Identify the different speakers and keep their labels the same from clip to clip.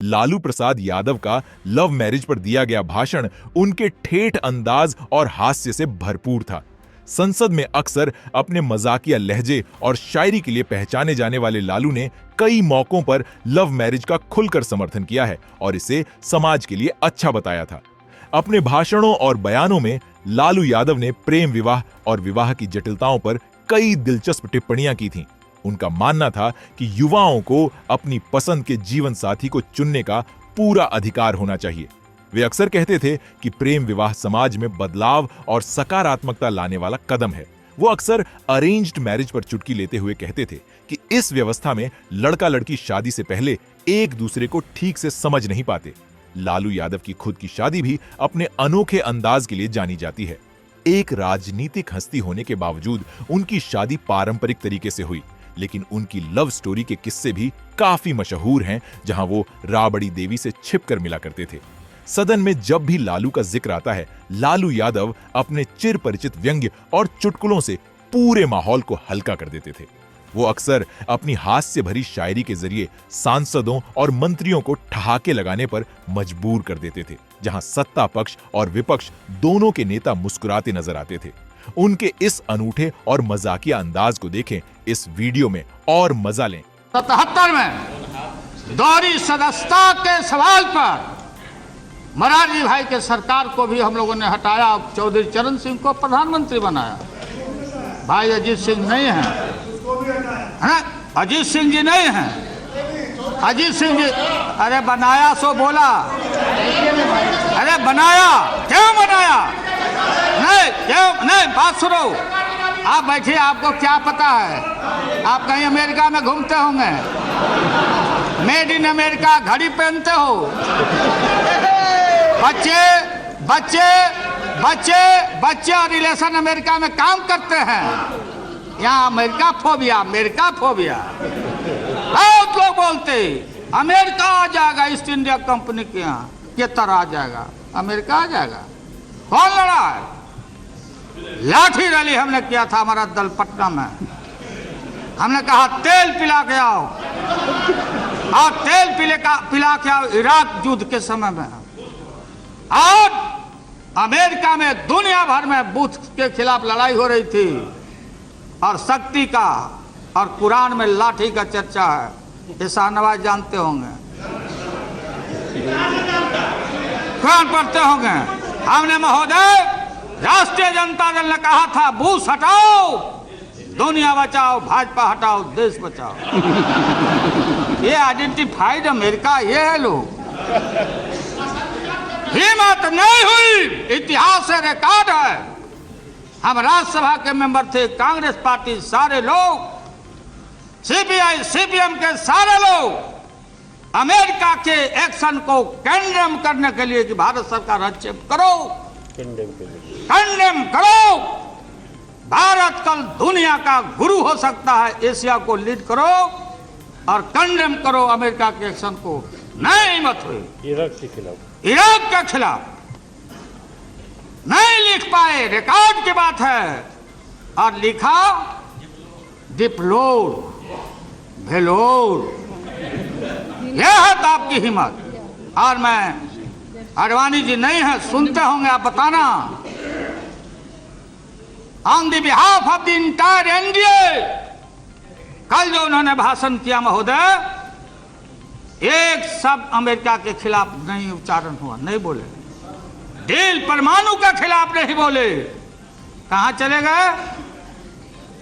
Speaker 1: लालू प्रसाद यादव का love marriage पर दिया गया भाषण उनके ठेठ अंदाज और हास्य से भरपूर था। संसद में अक्सर अपने मजाकिया लहजे और शायरी के लिए पहचाने जाने वाले लालू ने कई मौकों पर लव मैरिज का खुलकर समर्थन किया है और इसे समाज के लिए अच्छा बताया था। अपने भाषणों और बयानों में लालू यादव ने प्रेम विवाह और विवाह की जटिलताओं पर कई दिलचस्प टिप्पणियां की थीं। उनका मानना था कि युवाओं को अपनी पसंद के जीवन साथी को चुनने का पूरा अधिकार होना चाहिए। वे अक्सर कहते थे कि प्रेम विवाह समाज में बदलाव और सकारात्मकता लाने वाला कदम है। वो अक्सर अरेंज्ड मैरिज पर चुटकी लेते हुए कहते थे कि इस व्यवस्था में लड़का लड़की शादी से पहले एक दूसरे को ठीक से समझ नहीं पाते। लालू यादव की खुद की शादी भी अपने अनोखे अंदाज के लिए जानी जाती है। एक राजनीतिक हस्ती होने के बावजूद उनकी शादी पारंपरिक तरीके से हुई, लेकिन उनकी लव स्टोरी के किस्से भी काफी मशहूर हैं, जहां वो राबड़ी देवी से छिपकर मिला करते थे। सदन में जब भी लालू का जिक्र आता है, लालू यादव अपने चिर परिचित व्यंग्य और चुटकुलों से पूरे माहौल को हल्का कर देते थे। वो अक्सर अपनी हास्य भरी शायरी के जरिए सांसदों और मंत्रियों को ठहाके लगाने पर मजबूर कर देते थे, जहां सत्ता पक्ष और विपक्ष दोनों के नेता मुस्कुराते नजर आते थे। उनके इस अनूठे और मजाकिया अंदाज को देखें इस वीडियो में और मजा लें।
Speaker 2: 77 में दोहरी सदस्यता के सवाल पर मोरारजी भाई के सरकार को भी हम लोगों ने हटाया, चौधरी चरण सिंह को प्रधानमंत्री बनाया। भाई अजीत सिंह नहीं है, अजीत सिंह जी नहीं हैं। अजीत सिंह जी, अरे बनाया सो बोला, अरे बनाया क्यों बनाया? नहीं क्यों नहीं, बात सुनो। आप बैठिए, आपको क्या पता है? आप कहीं अमेरिका में घूमते होंगे, मेड इन अमेरिका घड़ी पहनते हो। बच्चे बच्चे बच्चे बच्चे और रिलेशन अमेरिका में काम करते हैं। यहाँ अमेरिका फोबिया बहुत लोग बोलते अमेरिका आ जाएगा, ईस्ट इंडिया कंपनी के यहाँ के तरह आ जाएगा, अमेरिका आ जाएगा। कौन लड़ा है? लाठी रैली हमने किया था, हमारा दल पटना में। हमने कहा तेल पिला के आओ, और तेल पिला के आओ इराक युद्ध के समय में। और अमेरिका में दुनिया भर में बुश के खिलाफ लड़ाई हो रही थी, और शक्ति का और कुरान में लाठी का चर्चा है। ये शाहनवाज जानते होंगे, कुरान पढ़ते होंगे। हमने महोदय, राष्ट्रीय जनता दल ने कहा था बुश हटाओ, दुनिया बचाओ, भाजपा हटाओ, देश बचाओ। ये आइडेंटिफाइड अमेरिका ये है लोग। हिम्मत नहीं हुई, इतिहास से रिकॉर्ड है। हम राज्यसभा के मेंबर थे, कांग्रेस पार्टी सारे लोग, सीपीआई सीपीएम के सारे लोग अमेरिका के एक्शन को कंडेम करने के लिए कि भारत सरकार हस्तक्षेप करो, कंडेम करो। भारत कल दुनिया का गुरु हो सकता है, एशिया को लीड करो और कंडेम करो अमेरिका के एक्शन को। नहीं हिम्मत हुई। इराक के खिलाफ नहीं लिख पाए, रिकॉर्ड की बात है। और लिखा डिप्लोर भेलोर। यह है तो आपकी हिम्मत। और मैं, आडवाणी जी नहीं है, सुनते होंगे, आप बताना। On the behalf of the entire NDA, कल जो उन्होंने भाषण किया महोदय, एक शब्द अमेरिका के खिलाफ नहीं उच्चारण हुआ, नहीं बोले। डील परमाणु के खिलाफ नहीं बोले। कहां चले गए?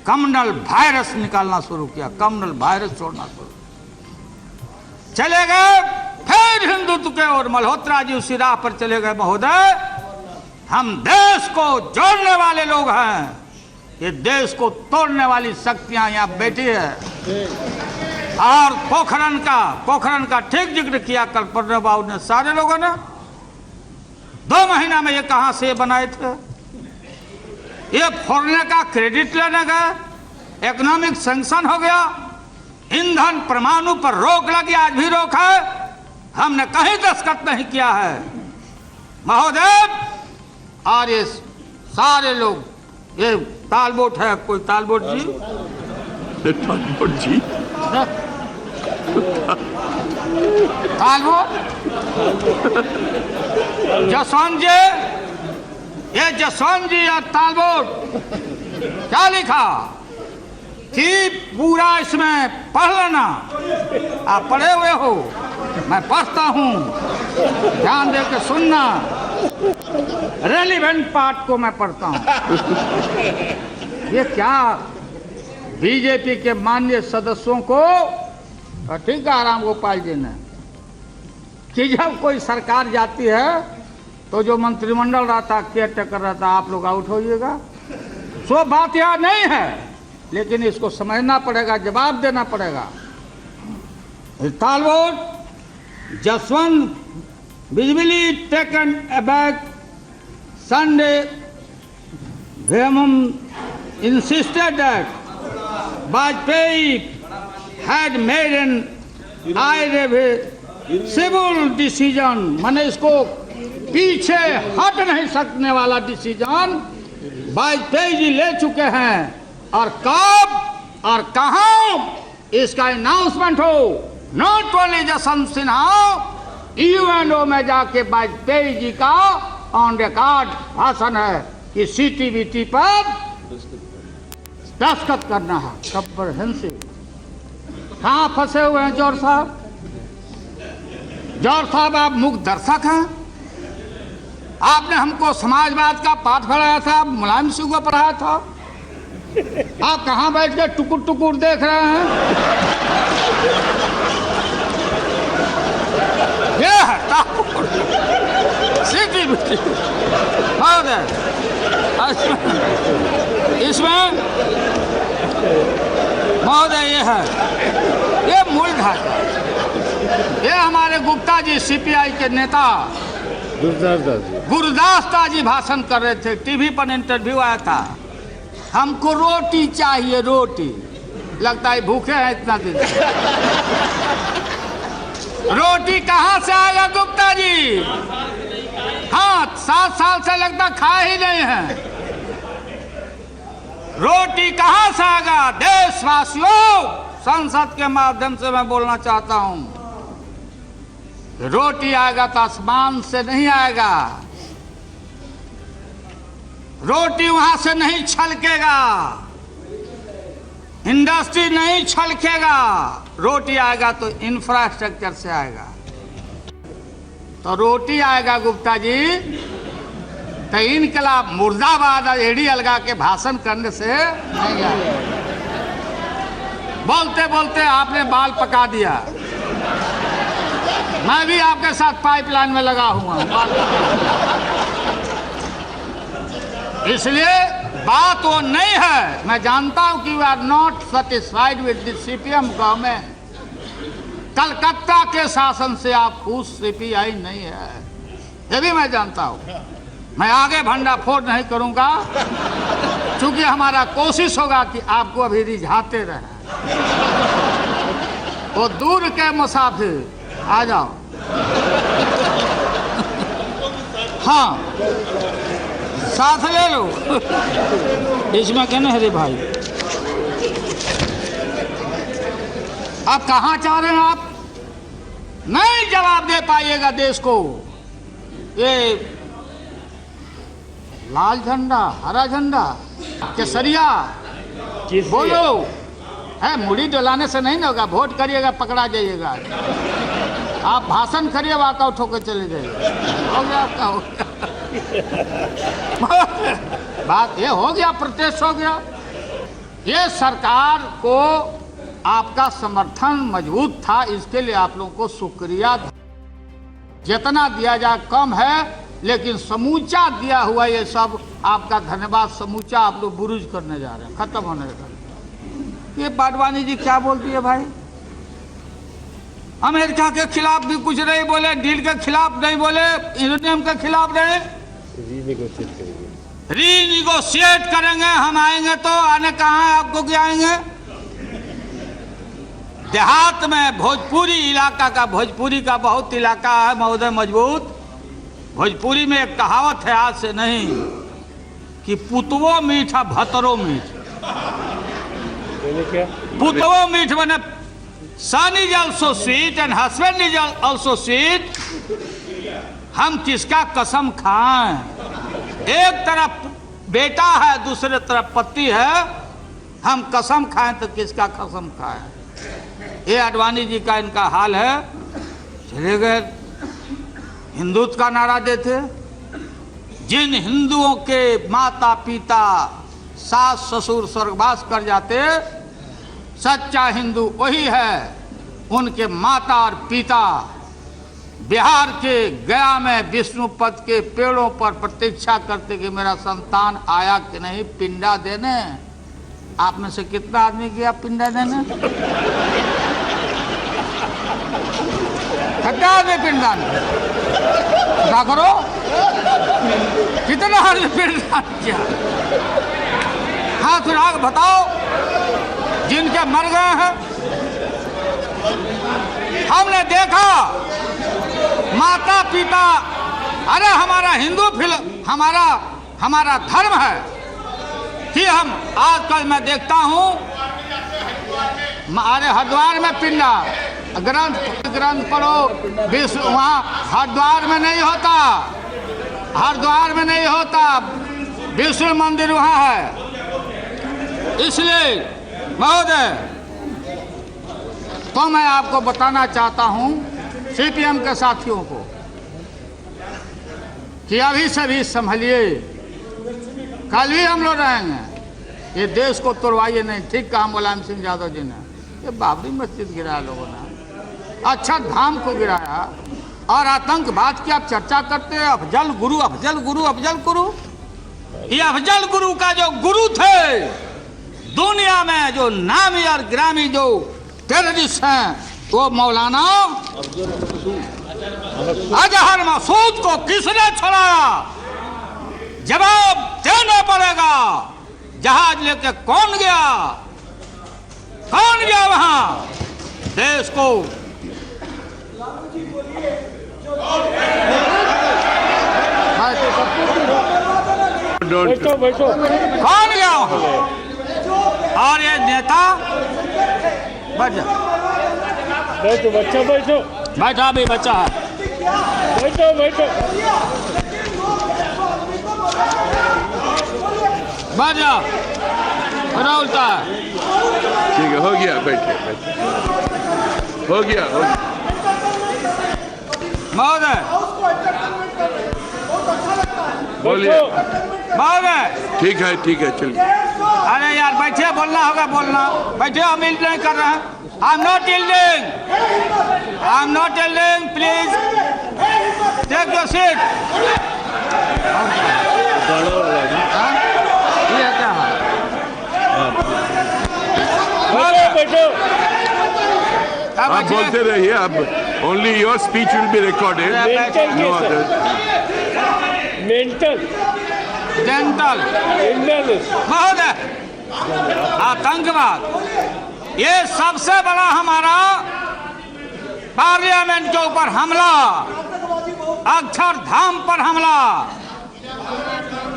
Speaker 2: कम्युनल वायरस निकालना शुरू किया, कम्युनल वायरस छोड़ना शुरू चले गए। फिर हिंदुत्व के और मल्होत्रा जी उसी राह पर चले गए। महोदय, हम देश को जोड़ने वाले लोग हैं, ये देश को तोड़ने वाली शक्तियां यहाँ बैठी है। और पोखरण का ठीक जिक्र किया कल प्रणब बाबू ने, सारे लोगों ने। 2 महीना में ये कहां से बनाए थे? ये फोड़ने का क्रेडिट लेने गए, इकोनॉमिक सैंक्शन हो गया, ईंधन परमाणु पर रोक लगी, आज भी रोक है, हमने कहीं दस्तखत नहीं किया है महोदय। और ये सारे लोग, ये तालबोट है, कोई तालबोट जी तालबोट जसवंत जी, ये जसवंत जी और तालबोट क्या लिखा कि पूरा इसमें पढ़ लेना। आप पढ़े हुए हो, मैं पढ़ता हूं, ध्यान दे के सुनना। रेलिवेंट पार्ट को मैं पढ़ता हूं। ये क्या बीजेपी के माननीय सदस्यों को, ठीक है राम गोपाल जी ने, कि जब कोई सरकार जाती है तो जो मंत्रिमंडल रहता, केयर टेकर रहता, आप लोग आउट होइएगा। सो बात यह नहीं है, लेकिन इसको समझना पड़ेगा, जवाब देना पड़ेगा। Talbot Jaswant visibly taken aback Sunday, Veman insisted that Vajpayee had made an irreversible decision, माने इसको पीछे हट नहीं सकने वाला डिसीजन वाजपेयी जी ले चुके हैं। और कब और कहां इसका अनाउंसमेंट हो, not only Jaswant Sinha, UNO में जाके वाजपेयी जी का ऑन रिकॉर्ड भाषण है कि सीटीबीटी पर दस्तखत करना है। कम्प्रहेंसिव। कहाँ फंसे हुए हैं जौहर साहब? जौहर साहब आप मुख्य दर्शक हैं। आपने हमको समाजवाद का पाठ पढ़ाया था, मुलायम सिंह को पढ़ाया था। आप कहाँ बैठ के टुकुर टुकुर देख रहे हैं? ये है सीटीबीटी। इसमें महोदय ये है, ये मूल ढांचा। ये हमारे गुप्ता जी सीपीआई के नेता गुरदास जी भाषण कर रहे थे, टीवी पर इंटरव्यू आया था। हमको रोटी चाहिए, रोटी। लगता है भूखे हैं इतना दिन। रोटी कहां से आएगा गुप्ता जी? हाँ, 7 साल से लगता खा ही नहीं है। रोटी कहां से आएगा? देशवासियों, संसद के माध्यम से मैं बोलना चाहता हूं, रोटी आएगा तो आसमान से नहीं आएगा। रोटी वहां से नहीं छलकेगा, इंडस्ट्री नहीं छलकेगा। रोटी आएगा तो इंफ्रास्ट्रक्चर से आएगा। तो रोटी आएगा गुप्ता जी तो इनकलाब मुर्दाबाद एड़ी अलगा के भाषण करने से नहीं आएगा। बोलते बोलते आपने बाल पका दिया। मैं भी आपके साथ पाइपलाइन में लगा हुआ हूं। इसलिए बात वो नहीं है। मैं जानता हूं कि we are not satisfied with the CPM government. Calcutta के शासन से आप खुश सीपीआई नहीं है, ये भी मैं जानता हूं। मैं आगे भंडाफोड़ नहीं करूंगा, क्योंकि हमारा कोशिश होगा कि आपको अभी रिझाते रहे। वो दूर के मुसाफिर आ जाओ। हाँ, साथ ले लो। इसमें कहना है रे भाई, आप कहाँ चाह रहे हैं? आप नहीं जवाब दे पाइएगा देश को। ये लाल झंडा, हरा झंडा, केसरिया बोलो है। मुड़ी डलाने से नहीं होगा। वोट करिएगा, पकड़ा जाइएगा। आप भाषण करिए, वॉकआउट होकर चले जाइए। हो गया आपका, हो गया। बात ये हो गया, प्रोटेस्ट हो गया। ये सरकार को आपका समर्थन मजबूत था, इसके लिए आप लोगों को शुक्रिया। जितना दिया जाए कम है, लेकिन समूचा दिया हुआ ये सब आपका धन्यवाद समूचा आप लोग बुरुज करने जा रहे हैं, खत्म होने का। ये बाडवानी जी क्या बोलती है भाई? अमेरिका के खिलाफ भी कुछ नहीं बोले, डील के खिलाफ नहीं बोले, यूरेनियम के खिलाफ नहीं, रीनिगोशिएट करेंगे। हम आएंगे तो आने कहाँ है आपको? क्या आएंगे? देहात में भोजपुरी इलाका का, भोजपुरी का बहुत इलाका है महोदय मजबूत। भोजपुरी में एक कहावत है, आज से नहीं, कि पुतवो मीठा भतरो मीठ। पुतवो मीठ बने son is also sweet and husband is also sweet. हम किसका कसम खाएं? एक तरफ बेटा है, दूसरे तरफ पति है, हम कसम खाएं तो किसका कसम खाएं? ये आडवाणी जी का इनका हाल है। चले गए, हिंदुत्व का नारा देते। जिन हिंदुओं के माता पिता सास ससुर स्वर्गवास कर जाते, सच्चा हिंदू वही है। उनके माता और पिता बिहार के गया में विष्णुपद के पेड़ों पर प्रतीक्षा करते कि मेरा संतान आया कि नहीं पिंडा देने। आप में से कितना आदमी गया पिंडा देने? कितना आदमी पिंडदान क्या करो? कितना आदमी पिंडदान किया? हाथ उठा के बताओ जिनके मर गए हैं। हमने देखा माता पिता, अरे हमारा हिंदू हमारा धर्म है कि हम आजकल मैं देखता हूँ अरे हरिद्वार में पिंडा ग्रंथ पढ़ो, विश्व वहाँ हरिद्वार में नहीं होता, हरिद्वार में नहीं होता, विष्णु मंदिर वहाँ है। इसलिए महोदय तो मैं आपको बताना चाहता हूँ सीपीएम के साथियों को कि अभी से भी संभलिए, कल भी हम लोग रहेंगे। ये देश को तोड़वाइए नहीं। ठीक कहा मुलायम सिंह यादव जी ने, ये बाबरी मस्जिद गिराया लोगों ने, अच्छा धाम को गिराया, और आतंकवाद की आप चर्चा करते हैं। अफजल गुरु अफजल गुरु अफजल गुरु, ये अफजल गुरु का जो गुरु थे दुनिया में, जो नामी और ग्रामी जो टेररिस्ट हैं, वो मौलाना अजहर मसूद को किसने छोड़ाया? जवाब देना पड़ेगा। जहाज लेके कौन गया? कौन गया वहां? देश को कौन गया वहां? और ये नेता
Speaker 3: बैठो बच्चा, बैठो
Speaker 2: बैठा भी बच्चा है,
Speaker 3: बैठो बैठो
Speaker 2: बैठ जाओ, उल्टा है।
Speaker 4: ठीक है, हो गया, बैठे बैठे, हो गया।
Speaker 2: महोदय
Speaker 4: बोलिए।
Speaker 2: महोदय
Speaker 4: ठीक है चलिए।
Speaker 2: अरे यार बैठिए, बोलना होगा बोलना। बैठिए, हम यील्ड नहीं कर रहे हैं। I am not yielding, I am not yielding, please take your seat. ये क्या है?
Speaker 3: बैठो
Speaker 4: आप बोलते रहिए। अब only your speech will be recorded, no other.
Speaker 3: मेंटल
Speaker 2: जेंटल महोदय, आतंकवाद ये सबसे बड़ा हमारा पार्लियामेंट के ऊपर हमला, अक्षरधाम पर हमला।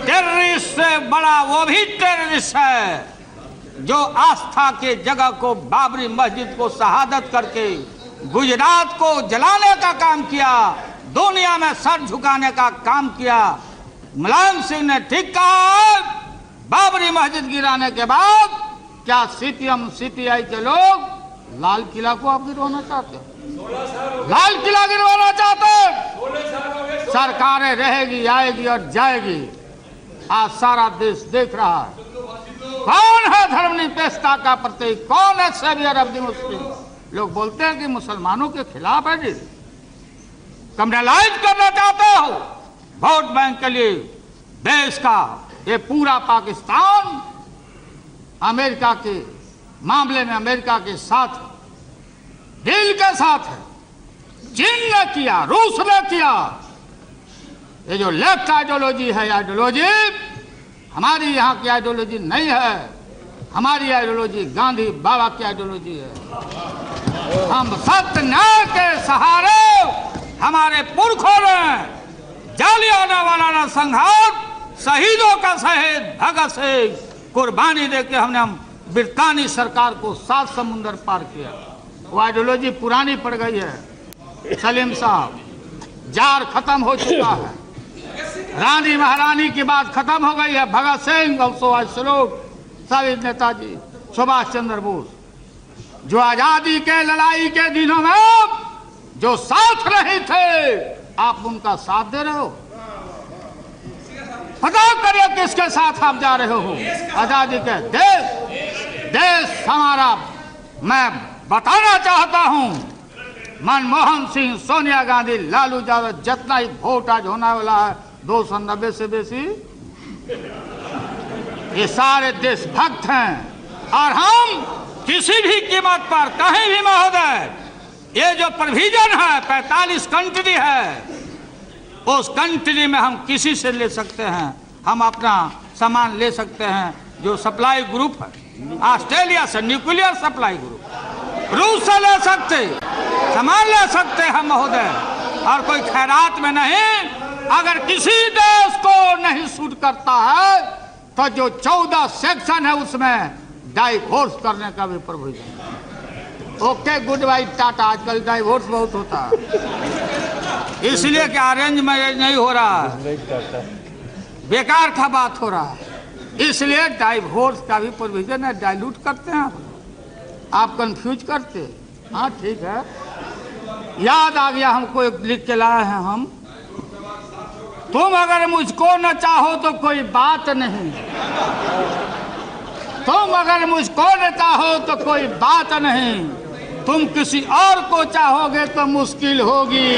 Speaker 2: टेररिस्ट से बड़ा वो भी टेररिस्ट है जो आस्था के जगह को, बाबरी मस्जिद को शहादत करके गुजरात को जलाने का काम किया, दुनिया में सर झुकाने का काम किया। मुलायम सिंह ने ठीक कहा, बाबरी मस्जिद गिराने के बाद क्या सीपीएम सीपीआई के लोग लाल किला को आप गिरवाना चाहते हो? लाल किला गिरवाना चाहते? सरकारें रहेगी, आएगी और जाएगी। आज सारा देश देख रहा है कौन है धर्मनिरपेक्षता का प्रतीक, कौन है सेवियर ऑफ द मुस्लिम। लोग बोलते हैं कि मुसलमानों के खिलाफ है जी, कम्युनलाइज करना चाहते हो वोट बैंक के लिए देश का। ये पूरा पाकिस्तान अमेरिका के मामले में अमेरिका के साथ दिल के साथ है। चीन ने किया, रूस ने किया। ये जो लेफ्ट आइडियोलॉजी है, आइडियोलॉजी हमारी यहाँ की आइडियोलॉजी नहीं है। हमारी आइडियोलॉजी गांधी बाबा की आइडियोलॉजी है। हम सत्य न्याय के सहारे, हमारे पुरखों ने जालियांवाला संघार, शहीदों का शहीद भगत सिंह कुर्बानी देके हमने हम ब्रितानी सरकार को 7 समुंदर पार किया। वो आइडियोलॉजी पुरानी पड़ गई है सलीम साहब, जार खत्म हो चुका है। रानी महारानी की बात खत्म हो गई है। भगत सिंह और सुभाष स्वरूप सभी नेताजी, सुभाष चंद्र बोस, जो आजादी के लड़ाई के दिनों में जो साथ रहे थे, आप उनका साथ दे रहे हो। पता करिए किसके साथ आप जा रहे हो। आजादी के देश हमारा, मैं बताना चाहता हूं, मनमोहन सिंह, सोनिया गांधी, लालू यादव, जितना ही वोट आज होने वाला है 290 से बेसी, ये सारे देशभक्त हैं। और हम किसी भी कीमत पर कहीं भी महोदय, ये जो प्रोविजन है 45 कंट्री है, उस कंट्री में हम किसी से ले सकते हैं, हम अपना सामान ले सकते हैं। जो सप्लाई ग्रुप है ऑस्ट्रेलिया से, न्यूक्लियर सप्लाई ग्रुप, रूस से ले सकते, सामान ले सकते हैं महोदय, और कोई खैरात में नहीं। अगर किसी देश को नहीं सूट करता है तो जो 14 सेक्शन है उसमें डाइवोर्स करने का भी प्रोविजन है। Okay, good by, Tata. आजकल डाइवोर्स बहुत होता है, इसलिए कि अरेंज मैरिज नहीं हो रहा है, बेकार का बात हो रहा है, इसलिए डाइवोर्स का भी प्रोविजन है। डाइल्यूट करते हैं आप कंफ्यूज करते। हाँ ठीक है, याद आ गया हमको, एक लिख के लाए हैं हम। तुम अगर मुझको न चाहो तो कोई बात नहीं, तुम अगर मुझको न चाहो तो कोई बात नहीं, तुम किसी और को चाहोगे तो मुश्किल होगी।